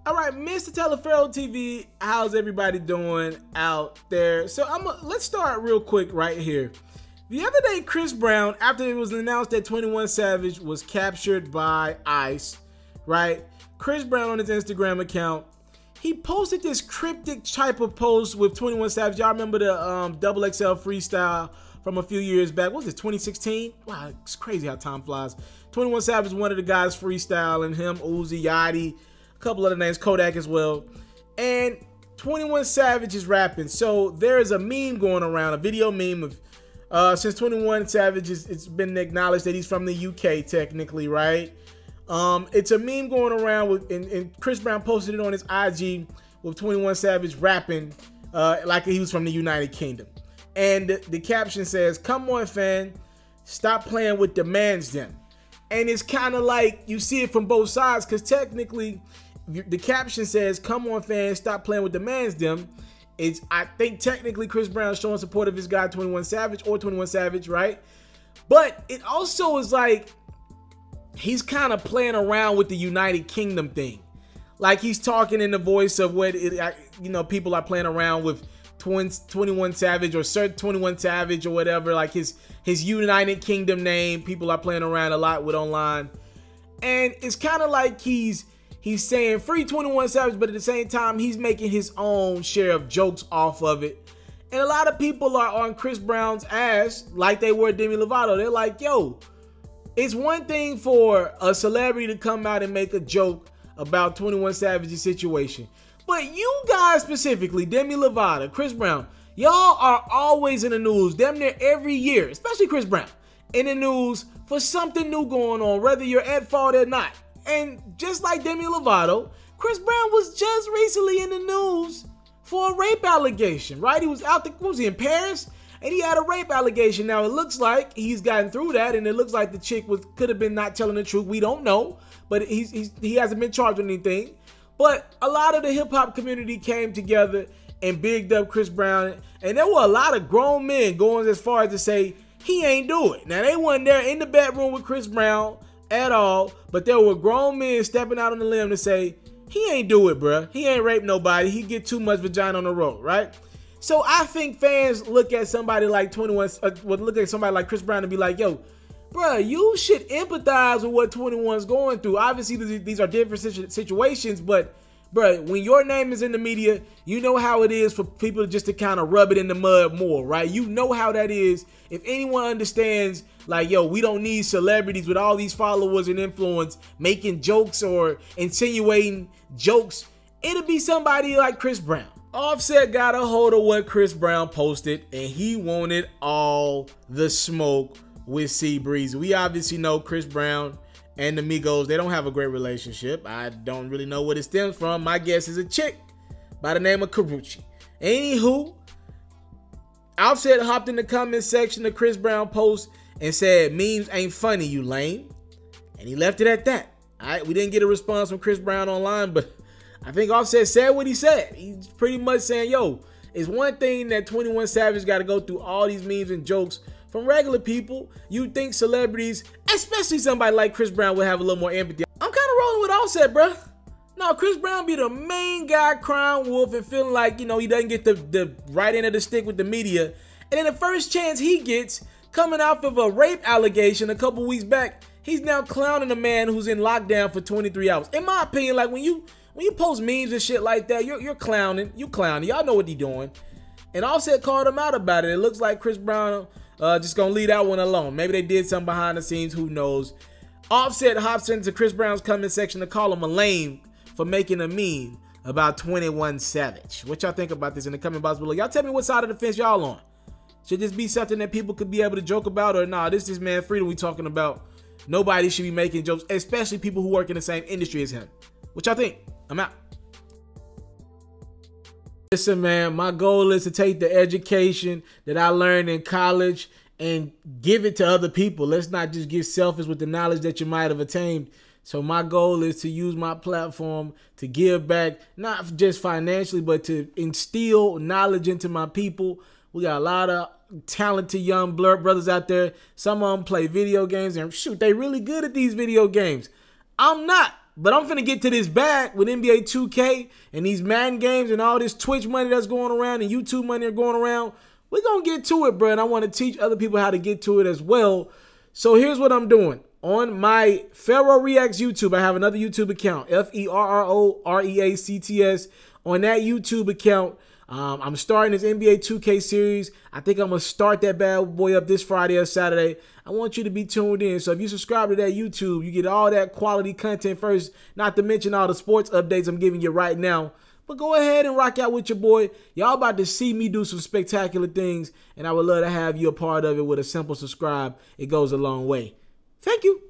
All right, Mr. Taliaferro TV, how's everybody doing out there? So let's start real quick right here. The other day, Chris Brown, after it was announced that 21 Savage was captured by ICE, right? Chris Brown on his Instagram account, he posted this cryptic type of post with 21 Savage. Y'all remember the XXL freestyle from a few years back? What was it, 2016? Wow, it's crazy how time flies. 21 Savage, one of the guys freestyling, him, Uzi, Yachty, a couple other names, Kodak as well. And 21 Savage is rapping. So there is a meme going around, a video meme of since 21 Savage it's been acknowledged that he's from the UK technically, right? It's a meme going around with, and Chris Brown posted it on his IG with 21 Savage rapping like he was from the United Kingdom. And the caption says, "Come on, fan, stop playing with the mans them." And it's kind of like you see it from both sides, because technically the caption says, "Come on, fan, stop playing with the mans them." I think technically Chris Brown showing support of his guy 21 Savage or 21 Savage, right? But it also is like he's kind of playing around with the United Kingdom thing. Like he's talking in the voice of what people are playing around with 21 Savage or Sir 21 Savage or whatever, like his United Kingdom name. People are playing around a lot with online. And it's kind of like he's saying free 21 Savage, but at the same time, he's making his own share of jokes off of it. And a lot of people are on Chris Brown's ass like they were Demi Lovato. They're like, yo, it's one thing for a celebrity to come out and make a joke about 21 Savage's situation. But you guys specifically, Demi Lovato, Chris Brown, y'all are always in the news, damn near every year, especially Chris Brown, in the news for something new going on, whether you're at fault or not. And just like Demi Lovato, Chris Brown was just recently in the news for a rape allegation, right? He was out was he in Paris? And he had a rape allegation. Now, it looks like he's gotten through that, and it looks like the chick could have been not telling the truth. We don't know, but he hasn't been charged with anything. But a lot of the hip-hop community came together and bigged up Chris Brown, and there were a lot of grown men going as far as to say he ain't do it. Now, they weren't there in the bedroom with Chris Brown at all, but there were grown men stepping out on the limb to say he ain't do it, bruh. He ain't raped nobody. He get too much vagina on the road, right? So I think fans look at somebody like look at somebody like Chris Brown and be like, yo, bruh, you should empathize with what 21's going through. Obviously, these are different situations, but bruh, when your name is in the media, you know how it is for people just to kind of rub it in the mud more, right? You know how that is. If anyone understands, like, yo, we don't need celebrities with all these followers and influence making jokes or insinuating jokes, it'll be somebody like Chris Brown. Offset got a hold of what Chris Brown posted, and he wanted all the smoke with C Breezy. We obviously know Chris Brown and the Migos, they don't have a great relationship. I don't really know what it stems from. My guess is a chick by the name of Karuchi. Anywho, Offset hopped in the comment section of Chris Brown post and said, "Memes ain't funny, you lame." And he left it at that. All right, we didn't get a response from Chris Brown online, but I think Offset said what he said. He's pretty much saying, yo, it's one thing that 21 Savage got to go through all these memes and jokes from regular people. You think celebrities, especially somebody like Chris Brown, would have a little more empathy. I'm kind of rolling with Offset, bro. No, Chris Brown be the main guy crying wolf and feeling like, he doesn't get the right end of the stick with the media. And then the first chance he gets, coming off of a rape allegation a couple weeks back, he's now clowning a man who's in lockdown for 23 hours. In my opinion, like when you post memes and shit like that, you're clowning. You clowning. Y'all know what he's doing. And Offset called him out about it. It looks like Chris Brown just gonna leave that one alone. Maybe they did something behind the scenes. Who knows? Offset hops into Chris Brown's comment section to call him a lame for making a meme about 21 Savage. What y'all think about this in the comment box below? Y'all tell me what side of the fence y'all on. Should this be something that people could be able to joke about, or nah, this is man freedom we talking about. Nobody should be making jokes, especially people who work in the same industry as him. What y'all think? I'm out. Listen, man, my goal is to take the education that I learned in college and give it to other people. Let's not just get selfish with the knowledge that you might have attained. So my goal is to use my platform to give back, not just financially, but to instill knowledge into my people. We got a lot of talented young brothers out there. Some of them play video games, and shoot, they really good at these video games. I'm not. But I'm finna get to this bag with NBA 2K and these Madden games and all this Twitch money that's going around and YouTube money that's going around. We're going to get to it, bro. And I want to teach other people how to get to it as well. So here's what I'm doing. On my Ferro Reacts YouTube, I have another YouTube account, FERROREACTS. On that YouTube account, I'm starting this NBA 2K series. I think I'm going to start that bad boy up this Friday or Saturday. I want you to be tuned in. So if you subscribe to that YouTube, you get all that quality content first, not to mention all the sports updates I'm giving you right now. But go ahead and rock out with your boy. Y'all about to see me do some spectacular things, and I would love to have you a part of it with a simple subscribe. It goes a long way. Thank you.